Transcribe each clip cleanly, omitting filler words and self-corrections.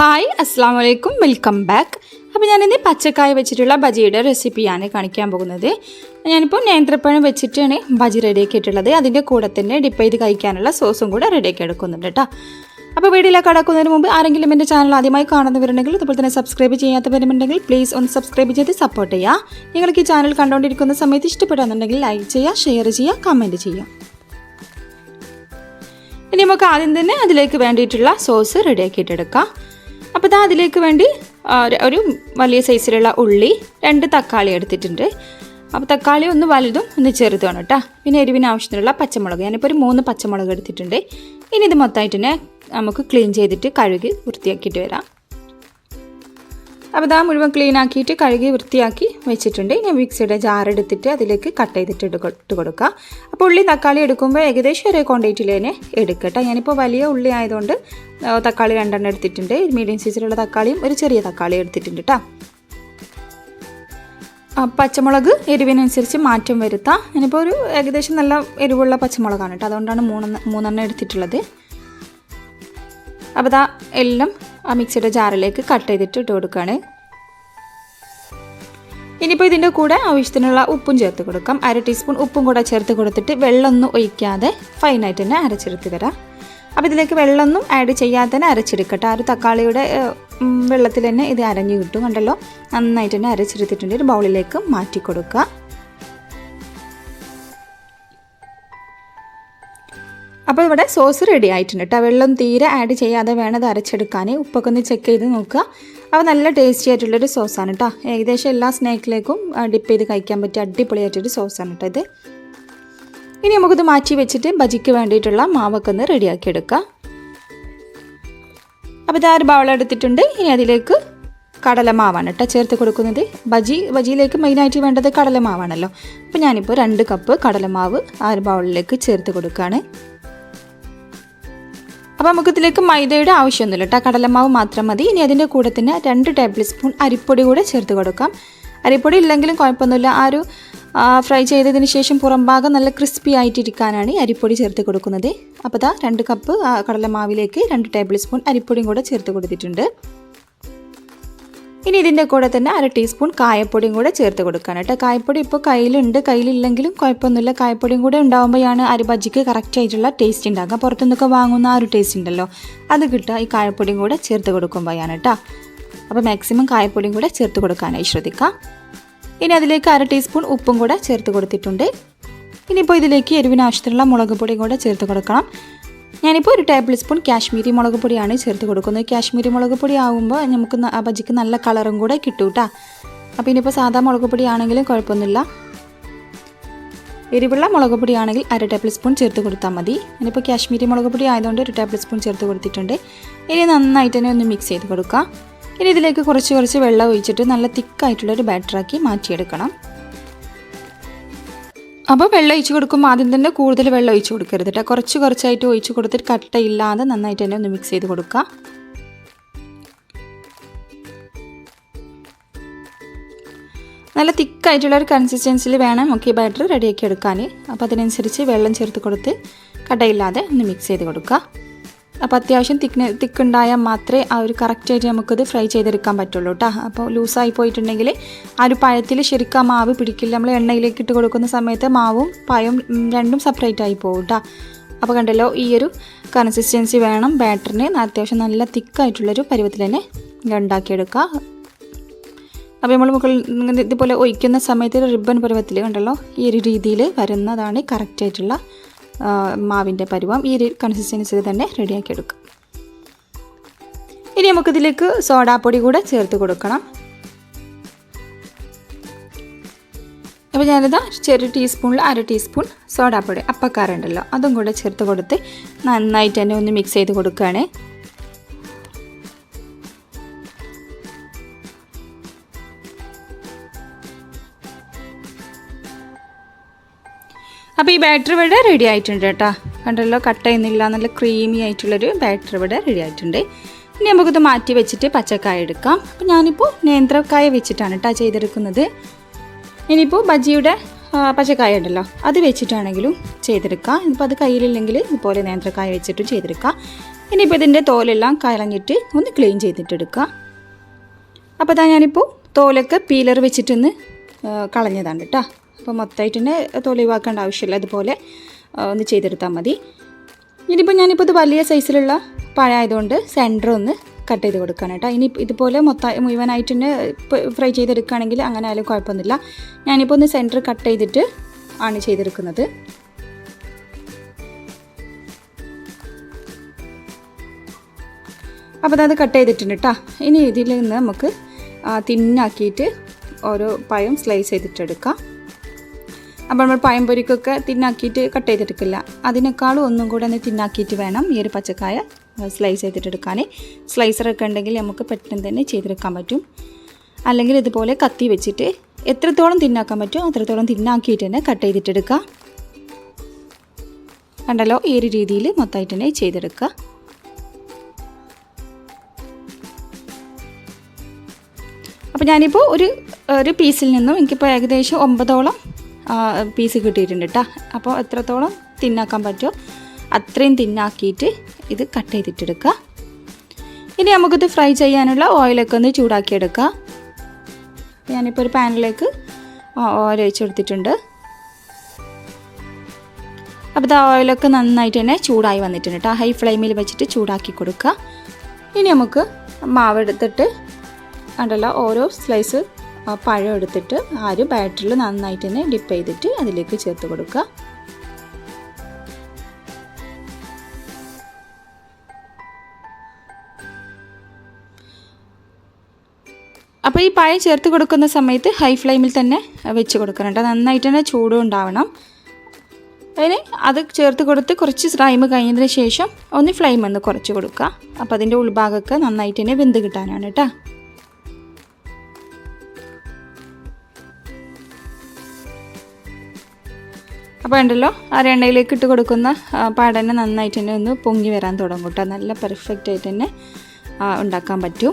Hi അസ്സാം വലൈക്കും, welcome back. അപ്പോൾ ഞാനിന്ന് പച്ചക്കായ വെച്ചിട്ടുള്ള ബജിയുടെ റെസിപ്പിയാണ് കാണിക്കാൻ പോകുന്നത്. ഞാനിപ്പോൾ നേന്ത്രപ്പഴം വെച്ചിട്ടാണ് ബജി റെഡിയാക്കിയിട്ടുള്ളത്. അതിൻ്റെ കൂടെ തന്നെ ഡിപ്പ് ചെയ്ത് കഴിക്കാനുള്ള സോസും കൂടെ റെഡിയാക്കി എടുക്കുന്നുണ്ട് കേട്ടോ. അപ്പോൾ വീഡിയോയിലേക്ക് കടക്കുന്നതിന് മുമ്പ് ആരെങ്കിലും എൻ്റെ ചാനൽ ആദ്യമായി കാണുന്നവരുണ്ടെങ്കിൽ അതുപോലെ തന്നെ സബ്സ്ക്രൈബ് ചെയ്യാത്തവരുണ്ടെങ്കിൽ പ്ലീസ് ഒന്ന് സബ്സ്ക്രൈബ് ചെയ്ത് സപ്പോർട്ട് ചെയ്യുക. നിങ്ങൾക്ക് ഈ ചാനൽ കണ്ടുകൊണ്ടിരിക്കുന്ന സമയത്ത് ഇഷ്ടപ്പെടുന്നുണ്ടെങ്കിൽ ലൈക്ക് ചെയ്യുക, ഷെയർ ചെയ്യുക, കമൻറ്റ് ചെയ്യുക. ഇനി നമുക്ക് ആദ്യം തന്നെ അതിലേക്ക് വേണ്ടിയിട്ടുള്ള സോസ് റെഡിയാക്കിയിട്ടെടുക്കാം. അപ്പോൾ അതിലേക്ക് വേണ്ടി ഒരു വലിയ സൈസിലുള്ള ഉള്ളി, 2 തക്കാളി എടുത്തിട്ടുണ്ട്. അപ്പോൾ തക്കാളി ഒന്ന് വലുതും ഒന്ന് ചെറുതുമാണ് കേട്ടോ. പിന്നെ എരിവിന് ആവശ്യത്തിനുള്ള പച്ചമുളക്, ഞാനിപ്പോൾ ഒരു 3 പച്ചമുളക് എടുത്തിട്ടുണ്ട്. ഇനി ഇത് മൊത്തമായിട്ട് തന്നെ നമുക്ക് ക്ലീൻ ചെയ്തിട്ട് കഴുകി വൃത്തിയാക്കിയിട്ട് വരാം. അപ്പോൾ മുഴുവൻ ക്ലീൻ ആക്കിയിട്ട് കഴുകി വൃത്തിയാക്കി വെച്ചിട്ടുണ്ട്. ഇനി മിക്സിയുടെ ജാർ എടുത്തിട്ട് അതിലേക്ക് കട്ട് ചെയ്തിട്ട് ഇട്ട് കൊടുക്കുക. അപ്പോൾ ഉള്ളി തക്കാളി എടുക്കുമ്പോൾ ഏകദേശം ഒരേ ക്വാണ്ടിറ്റിയിൽ തന്നെ എടുക്കട്ടെ. ഞാനിപ്പോൾ വലിയ ഉള്ളി ആയതുകൊണ്ട് തക്കാളി 2 എടുത്തിട്ടുണ്ട്. മീഡിയം സൈസിലുള്ള തക്കാളിയും ഒരു ചെറിയ തക്കാളി എടുത്തിട്ടുണ്ട് കേട്ടോ. പച്ചമുളക് എരിവിനനുസരിച്ച് മാറ്റം വരുത്താം. ഞാനിപ്പോൾ ഒരു ഏകദേശം നല്ല എരിവുള്ള പച്ചമുളകാണ് കേട്ടോ, അതുകൊണ്ടാണ് 3 എടുത്തിട്ടുള്ളത്. അപ്പോൾ എല്ലാം ആ മിക്സിയുടെ ജാറിലേക്ക് കട്ട് ചെയ്തിട്ട് ഇട്ട് കൊടുക്കുകയാണ്. ഇനിയിപ്പോൾ ഇതിൻ്റെ കൂടെ ആവശ്യത്തിനുള്ള ഉപ്പും ചേർത്ത് കൊടുക്കാം. 1/2 ടീസ്പൂൺ ഉപ്പും കൂടെ ചേർത്ത് കൊടുത്തിട്ട് വെള്ളമൊന്നും ഒഴിക്കാതെ ഫൈനായിട്ട് തന്നെ അരച്ചെടുത്ത് വരാം. അപ്പോൾ ഇതിലേക്ക് വെള്ളമൊന്നും ആഡ് ചെയ്യാതെ തന്നെ അരച്ചെടുക്കട്ടെ. ആ ഒരു തക്കാളിയുടെ വെള്ളത്തിൽ തന്നെ ഇത് അരഞ്ഞു കിട്ടും. കണ്ടല്ലോ, നന്നായിട്ട് തന്നെ അരച്ചെടുത്തിട്ടുണ്ട്. ഒരു ബൗളിലേക്ക് മാറ്റി കൊടുക്കുക. അപ്പോൾ ഇവിടെ സോസ് റെഡി ആയിട്ടുണ്ട് കേട്ടോ. വെള്ളം തീരെ ആഡ് ചെയ്യാതെ വേണം അത് അരച്ചെടുക്കാൻ. ഉപ്പൊക്കെ ഒന്ന് ചെക്ക് ചെയ്ത് നോക്കുക. അപ്പോൾ നല്ല ടേസ്റ്റി ആയിട്ടുള്ളൊരു സോസാണ് കേട്ടോ. ഏകദേശം എല്ലാ സ്നാക്കിലേക്കും ഡിപ്പ് ചെയ്ത് കഴിക്കാൻ പറ്റിയ അടിപൊളിയായിട്ടൊരു സോസാണ് കേട്ടോ ഇത്. ഇനി നമുക്കിത് മാറ്റി വെച്ചിട്ട് ബജിക്ക് വേണ്ടിയിട്ടുള്ള മാവൊക്കെ ഒന്ന് റെഡിയാക്കി എടുക്കാം. അപ്പോൾ ഒരു ബൗളെടുത്തിട്ടുണ്ട്. ഇനി അതിലേക്ക് കടലമാവാണ് കേട്ടോ ചേർത്ത് കൊടുക്കുന്നത്. ബജിയിലേക്ക് മെയിനായിട്ട് വേണ്ടത് കടലമാവാണല്ലോ. അപ്പോൾ ഞാനിപ്പോൾ 2 കപ്പ് കടലമാവ് ആ ഒരു ബൗളിലേക്ക് ചേർത്ത് കൊടുക്കുകയാണ്. അപ്പോൾ നമുക്കിതിലേക്ക് മൈദയുടെ ആവശ്യമൊന്നുമില്ല കേട്ടോ, കടലമാവ് മാത്രം മതി. ഇനി അതിൻ്റെ കൂടെ തന്നെ 2 ടേബിൾ സ്പൂൺ അരിപ്പൊടി കൂടെ ചേർത്ത് കൊടുക്കാം. അരിപ്പൊടി ഇല്ലെങ്കിലും കുഴപ്പമൊന്നുമില്ല. ആ ഒരു ഫ്രൈ ചെയ്തതിന് ശേഷം പുറം ഭാഗം നല്ല ക്രിസ്പി ആയിട്ടിരിക്കാനാണ് അരിപ്പൊടി ചേർത്ത് കൊടുക്കുന്നത്. അപ്പോൾ 2 കപ്പ് കടലമാവിലേക്ക് 2 ടേബിൾ സ്പൂൺ അരിപ്പൊടിയും കൂടെ ചേർത്ത് കൊടുത്തിട്ടുണ്ട്. ഇനി ഇതിൻ്റെ കൂടെ തന്നെ 1/2 ടീസ്പൂൺ കായപ്പൊടിയും കൂടെ ചേർത്ത് കൊടുക്കാൻ കേട്ടോ. കായപ്പൊടി ഇപ്പോൾ കയ്യിലുണ്ട്, കയ്യിലില്ലെങ്കിലും കുഴപ്പമൊന്നുമില്ല. കായപ്പൊടിയും കൂടെ ഉണ്ടാകുമ്പോഴാണ് അരി ബജിക്ക് കറക്റ്റ് ആയിട്ടുള്ള ടേസ്റ്റ് ഉണ്ടാകുക. പുറത്തുനിന്നൊക്കെ വാങ്ങുന്ന ആ ഒരു ടേസ്റ്റ് ഉണ്ടല്ലോ, അത് കിട്ടുക ഈ കായപ്പൊടിയും കൂടെ ചേർത്ത് കൊടുക്കുമ്പോഴാണ് കേട്ടോ. അപ്പോൾ മാക്സിമം കായപ്പൊടിയും കൂടെ ചേർത്ത് കൊടുക്കാനായി ശ്രദ്ധിക്കാം. ഇനി അതിലേക്ക് 1/2 ടീസ്പൂൺ ഉപ്പും കൂടെ ചേർത്ത് കൊടുത്തിട്ടുണ്ട്. ഇനിയിപ്പോൾ ഇതിലേക്ക് എരിവിന് ആവശ്യത്തിനുള്ള മുളക് പൊടിയും കൂടെ ചേർത്ത് കൊടുക്കണം. ഞാനിപ്പോൾ 1 ടേബിൾ സ്പൂൺ കാശ്മീരി മുളക് പൊടിയാണ് ചേർത്ത് കൊടുക്കുന്നത്. കാശ്മീരി മുളക് പൊടി ആകുമ്പോൾ നമുക്ക് ബജിക്ക് നല്ല കളറും കൂടെ കിട്ടും കേട്ടോ. അപ്പോൾ ഇനിയിപ്പോൾ സാധാ മുളക് പൊടി ആണെങ്കിലും കുഴപ്പമൊന്നുമില്ല. എരിവുള്ള മുളക് പൊടി ആണെങ്കിൽ 1/2 ടേബിൾ സ്പൂൺ ചേർത്ത് കൊടുത്താൽ മതി. ഇനിയിപ്പോൾ കാശ്മീരി മുളക് പൊടി ആയതുകൊണ്ട് 1 ടേബിൾ സ്പൂൺ ചേർത്ത് കൊടുത്തിട്ടുണ്ട്. ഇനി നന്നായിട്ട് തന്നെ ഒന്ന് മിക്സ് ചെയ്ത് കൊടുക്കുക. ഇനി ഇതിലേക്ക് കുറച്ച് വെള്ളം ഒഴിച്ചിട്ട് നല്ല തിക്കായിട്ടുള്ളൊരു ബാറ്ററാക്കി മാറ്റിയെടുക്കണം. അപ്പോൾ വെള്ളം ഒഴിച്ച് കൊടുക്കുമ്പോൾ ആദ്യം തന്നെ കൂടുതൽ വെള്ളം ഒഴിച്ച് കൊടുക്കരുത് കേട്ടോ. കുറച്ചായിട്ട് ഒഴിച്ച് കൊടുത്തിട്ട് കട്ടയില്ലാതെ നന്നായിട്ട് തന്നെ ഒന്ന് മിക്സ് ചെയ്ത് കൊടുക്കുക. നല്ല തിക്കായിട്ടുള്ളൊരു കൺസിസ്റ്റൻസിയിൽ വേണം നമുക്ക് ഈ ബാറ്റർ റെഡിയാക്കി എടുക്കാൻ. അപ്പോൾ അതിനനുസരിച്ച് വെള്ളം ചേർത്ത് കൊടുത്ത് കട്ടയില്ലാതെ ഒന്ന് മിക്സ് ചെയ്ത് കൊടുക്കുക. അപ്പോൾ അത്യാവശ്യം തിക്കുണ്ടായാൽ മാത്രമേ ആ ഒരു കറക്റ്റായിട്ട് നമുക്കത് ഫ്രൈ ചെയ്തെടുക്കാൻ പറ്റുള്ളൂ കേട്ടോ. അപ്പോൾ ലൂസായി പോയിട്ടുണ്ടെങ്കിൽ ആ ഒരു പഴത്തിൽ ശരിക്കും ആ മാവ് പിടിക്കില്ല. നമ്മൾ എണ്ണയിലേക്ക് ഇട്ട് കൊടുക്കുന്ന സമയത്ത് മാവും പഴവും രണ്ടും സെപ്പറേറ്റ് ആയി പോകും കേട്ടോ. അപ്പോൾ കണ്ടല്ലോ, ഈ ഒരു കൺസിസ്റ്റൻസി വേണം ബാറ്ററിന്. അത്യാവശ്യം നല്ല തിക്കായിട്ടുള്ളൊരു പരുവത്തിൽ തന്നെ ഉണ്ടാക്കിയെടുക്കുക. അപ്പോൾ നമ്മൾ മുകളിൽ ഇതുപോലെ ഒഴിക്കുന്ന സമയത്ത് റിബൺ പരുവത്തിൽ കണ്ടല്ലോ, ഈ ഒരു രീതിയിൽ വരുന്നതാണ് കറക്റ്റായിട്ടുള്ള മാവിൻ്റെ പരുവം. ഈ ഒരു കൺസിസ്റ്റൻസിൽ തന്നെ റെഡിയാക്കി എടുക്കും. ഇനി നമുക്കിതിലേക്ക് സോഡാപ്പൊടി കൂടെ ചേർത്ത് കൊടുക്കണം. അപ്പോൾ ഞാനിത് ചെറിയ ടീസ്പൂണിൽ 1/2 ടീസ്പൂൺ സോഡാപ്പൊടി അപ്പക്കാറുണ്ടല്ലോ അതും കൂടെ ചേർത്ത് കൊടുത്ത് നന്നായിട്ട് തന്നെ ഒന്ന് മിക്സ് ചെയ്ത് കൊടുക്കുകയാണ്. അപ്പോൾ ഈ ബാറ്റർ ഇവിടെ റെഡി ആയിട്ടുണ്ട് കേട്ടോ. കണ്ടല്ലോ, കട്ട് ചെയ്യുന്നില്ല, നല്ല ക്രീമി ആയിട്ടുള്ളൊരു ബാറ്റർ ഇവിടെ റെഡി ആയിട്ടുണ്ട്. ഇനി നമുക്കിത് മാറ്റി വെച്ചിട്ട് പച്ചക്കായ എടുക്കാം. അപ്പോൾ ഞാനിപ്പോൾ നേന്ത്രക്കായ വെച്ചിട്ടാണ് കേട്ടോ ചെയ്തെടുക്കുന്നത്. ഇനിയിപ്പോൾ ബജിയുടെ പച്ചക്കായ ഉണ്ടല്ലോ അത് വെച്ചിട്ടാണെങ്കിലും ചെയ്തെടുക്കാം. ഇപ്പോൾ അത് കയ്യിലില്ലെങ്കിൽ ഇതുപോലെ നേന്ത്രക്കായ വെച്ചിട്ടും ചെയ്തെടുക്കാം. ഇനിയിപ്പോൾ ഇതിൻ്റെ തോലെല്ലാം കളഞ്ഞിട്ട് ഒന്ന് ക്ലീൻ ചെയ്തിട്ടെടുക്കുക. അപ്പോൾ അതാ ഞാനിപ്പോൾ തോലൊക്കെ പീലർ വെച്ചിട്ടൊന്ന് കളഞ്ഞതാണ് കേട്ടോ. അപ്പോൾ മൊത്തമായിട്ട് തന്നെ തോല് ഒഴിവാക്കേണ്ട ആവശ്യമില്ല, അതുപോലെ ഒന്ന് ചെയ്തെടുത്താൽ മതി. ഇനിയിപ്പോൾ ഞാനിപ്പോൾ ഇത് വലിയ സൈസിലുള്ള പഴമായതുകൊണ്ട് സെൻറ്റർ ഒന്ന് കട്ട് ചെയ്ത് കൊടുക്കണം കേട്ടോ. ഇനി ഇതുപോലെ മുഴുവനായിട്ട് തന്നെ ഫ്രൈ ചെയ്തെടുക്കുകയാണെങ്കിൽ അങ്ങനെ ആയാലും കുഴപ്പമൊന്നുമില്ല. ഞാനിപ്പോൾ ഒന്ന് സെൻറ്റർ കട്ട് ചെയ്തിട്ട് ആണ് ചെയ്തെടുക്കുന്നത്. അപ്പോൾ അത് കട്ട് ചെയ്തിട്ടുണ്ട് കേട്ടോ. ഇനി ഇതിൽ നിന്ന് നമുക്ക് തിന്നാക്കിയിട്ട് ഓരോ പഴം സ്ലൈസ് ചെയ്തിട്ടെടുക്കാം. അപ്പോൾ നമ്മൾ പഴം പൊരിക്കൊക്കെ തിന്നാക്കിയിട്ട് കട്ട് ചെയ്തെടുക്കില്ല, അതിനേക്കാളും ഒന്നും കൂടെ ഒന്ന് തിന്നാക്കിയിട്ട് വേണം ഈ ഒരു പച്ചക്കായ സ്ലൈസ് ചെയ്തിട്ടെടുക്കാൻ. സ്ലൈസറൊക്കെ ഉണ്ടെങ്കിൽ നമുക്ക് പെട്ടെന്ന് തന്നെ ചെയ്തെടുക്കാൻ പറ്റും. അല്ലെങ്കിൽ ഇതുപോലെ കത്തി വെച്ചിട്ട് എത്രത്തോളം തിന്നാക്കാൻ പറ്റുമോ അത്രത്തോളം തിന്നാക്കിയിട്ട് തന്നെ കട്ട് ചെയ്തിട്ടെടുക്കുക. കണ്ടല്ലോ, ഈ ഒരു രീതിയിൽ മൊത്തമായിട്ട് തന്നെ ചെയ്തെടുക്കുക. അപ്പോൾ ഞാനിപ്പോൾ ഒരു പീസിൽ നിന്നും എനിക്കിപ്പോൾ ഏകദേശം 9ഓളം പീസ് കിട്ടിയിട്ടുണ്ട് കേട്ടോ. അപ്പോൾ എത്രത്തോളം തിന്നാക്കാൻ പറ്റുമോ അത്രയും തിന്നാക്കിയിട്ട് ഇത് കട്ട് ചെയ്തിട്ടെടുക്കുക. ഇനി നമുക്കിത് ഫ്രൈ ചെയ്യാനുള്ള ഓയിലൊക്കെ ഒന്ന് ചൂടാക്കിയെടുക്കുക. ഞാനിപ്പോൾ ഒരു പാനിലേക്ക് ഓയിൽ ഒഴിച്ച് കൊടുത്തിട്ടുണ്ട്. അപ്പോൾ ഇത് ഓയിലൊക്കെ നന്നായിട്ട് തന്നെ ചൂടായി വന്നിട്ടുണ്ട് കേട്ടോ. ഹൈ ഫ്ലെയിമിൽ വെച്ചിട്ട് ചൂടാക്കി കൊടുക്കുക. ഇനി നമുക്ക് മാവ് എടുത്തിട്ട് കണ്ടല്ലോ, ഓരോ സ്ലൈസ് പഴം എടുത്തിട്ട് ആ ഒരു ബാറ്ററിൽ നന്നായിട്ട് തന്നെ ഡിപ്പ് ചെയ്തിട്ട് അതിലേക്ക് ചേർത്ത് കൊടുക്കുക. അപ്പോൾ ഈ പഴം ചേർത്ത് കൊടുക്കുന്ന സമയത്ത് ഹൈ ഫ്ലെയിമിൽ തന്നെ വെച്ച് കൊടുക്കണം കേട്ടോ. നന്നായിട്ട് തന്നെ ചൂടും ഉണ്ടാവണം. അതിന് അത് ചേർത്ത് കൊടുത്ത് കുറച്ച് ടൈം കഴിഞ്ഞതിന് ശേഷം ഒന്ന് ഫ്ലെയിം ഒന്ന് കുറച്ച് കൊടുക്കുക. അപ്പോൾ അതിൻ്റെ ഉൾഭാഗമൊക്കെ നന്നായിട്ട് തന്നെ വെന്ത് കിട്ടാനാണ് കേട്ടോ. അപ്പോൾ ഉണ്ടല്ലോ, ആ എണ്ണയിലേക്ക് ഇട്ട് കൊടുക്കുന്ന പാടന്നെ നന്നായിട്ട് തന്നെ ഒന്ന് പൊങ്ങി വരാൻ തുടങ്ങും കേട്ടോ. നല്ല പെർഫെക്റ്റ് ആയിട്ട് തന്നെ ഉണ്ടാക്കാൻ പറ്റും.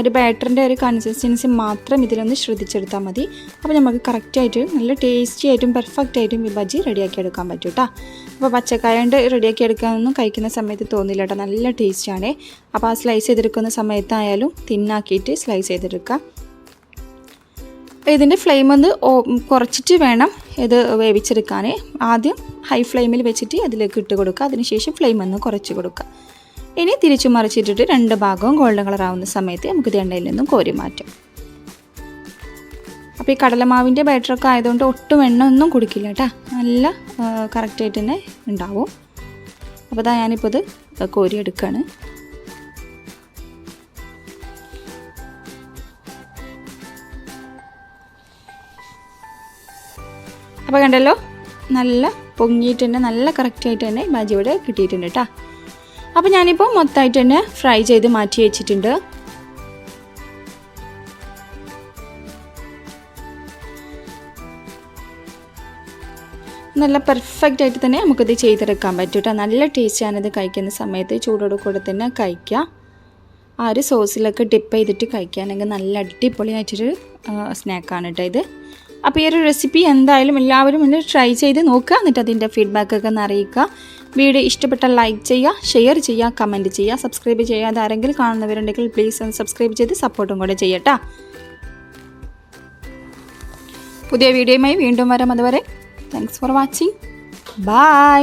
ഒരു ബാറ്ററിൻ്റെ ഒരു കൺസിസ്റ്റൻസി മാത്രം ഇതിലൊന്ന് ശ്രദ്ധിച്ചെടുത്താൽ മതി. അപ്പോൾ നമുക്ക് കറക്റ്റായിട്ട് നല്ല ടേസ്റ്റി ആയിട്ടും പെർഫെക്റ്റ് ആയിട്ടും ഈ ബജ്ജി റെഡിയാക്കി എടുക്കാൻ പറ്റും കേട്ടോ. അപ്പോൾ പച്ചക്കായ കൊണ്ട് റെഡിയാക്കി എടുക്കാനൊന്നും കഴിക്കുന്ന സമയത്ത് തോന്നില്ല കേട്ടോ, നല്ല ടേസ്റ്റാണ്. അപ്പോൾ ആ സ്ലൈസ് ചെയ്തെടുക്കുന്ന സമയത്തായാലും തിന്നാക്കിയിട്ട് സ്ലൈസ് ചെയ്തെടുക്കുക. ഇതിൻ്റെ ഫ്ലെയിം ഒന്ന് കുറച്ചിട്ട് വേണം ഇത് വേവിച്ചെടുക്കാൻ. ആദ്യം ഹൈ ഫ്ലെയിമിൽ വെച്ചിട്ട് അതിലേക്ക് ഇട്ട് കൊടുക്കുക, അതിനുശേഷം ഫ്ലെയിം ഒന്ന് കുറച്ച് കൊടുക്കുക. ഇനി തിരിച്ചു മറിച്ചിട്ടിട്ട് 2 ഭാഗവും ഗോൾഡൻ കളർ ആവുന്ന സമയത്ത് നമുക്കിത് എണ്ണയിൽ നിന്നും കോരി മാറ്റാം. അപ്പോൾ ഈ കടലമാവിൻ്റെ ബാറ്ററൊക്കെ ആയതുകൊണ്ട് ഒട്ടും എണ്ണ ഒന്നും കുടിക്കില്ല കേട്ടോ, നല്ല കറക്റ്റായിട്ട് തന്നെ ഉണ്ടാവും. അപ്പോൾ അതാ ഞാനിപ്പോൾ ഇത് കോരി എടുക്കുകയാണ്. അപ്പോൾ കണ്ടല്ലോ, നല്ല പൊങ്ങിയിട്ട് തന്നെ നല്ല കറക്റ്റായിട്ട് തന്നെ ബജ്ജി ഇവിടെ കിട്ടിയിട്ടുണ്ട് കേട്ടോ. അപ്പോൾ ഞാനിപ്പോൾ മൊത്തമായിട്ട് തന്നെ ഫ്രൈ ചെയ്ത് മാറ്റി വെച്ചിട്ടുണ്ട്. നല്ല പെർഫെക്റ്റ് ആയിട്ട് തന്നെ നമുക്കിത് ചെയ്തെടുക്കാൻ പറ്റും കേട്ടോ. നല്ല ടേസ്റ്റാണിത് കഴിക്കുന്ന സമയത്ത്, ചൂടോട് കൂടെ തന്നെ കഴിക്കുക. ആ ഒരു സോസിലൊക്കെ ഡിപ്പ് ചെയ്തിട്ട് കഴിക്കുകയാണെങ്കിൽ നല്ല അടിപൊളിയായിട്ടൊരു സ്നാക്കാണ് കേട്ടോ ഇത്. അപ്പോൾ ഈ ഒരു റെസിപ്പി എന്തായാലും എല്ലാവരും ഒന്ന് ട്രൈ ചെയ്ത് നോക്കുക, എന്നിട്ട് അതിൻ്റെ ഫീഡ്ബാക്കൊക്കെ ഒന്ന് അറിയിക്കുക. വീഡിയോ ഇഷ്ടപ്പെട്ടാൽ ലൈക്ക് ചെയ്യുക, ഷെയർ ചെയ്യുക, കമൻറ്റ് ചെയ്യുക. സബ്സ്ക്രൈബ് ചെയ്യാതെ ആരെങ്കിലും കാണുന്നവരുണ്ടെങ്കിൽ പ്ലീസ് ഒന്ന് സബ്സ്ക്രൈബ് ചെയ്ത് സപ്പോർട്ടും കൂടെ ചെയ്യട്ടോ. പുതിയ വീഡിയോയുമായി വീണ്ടും വരാം. അതുവരെ താങ്ക്സ് ഫോർ വാച്ചിങ്. ബൈ.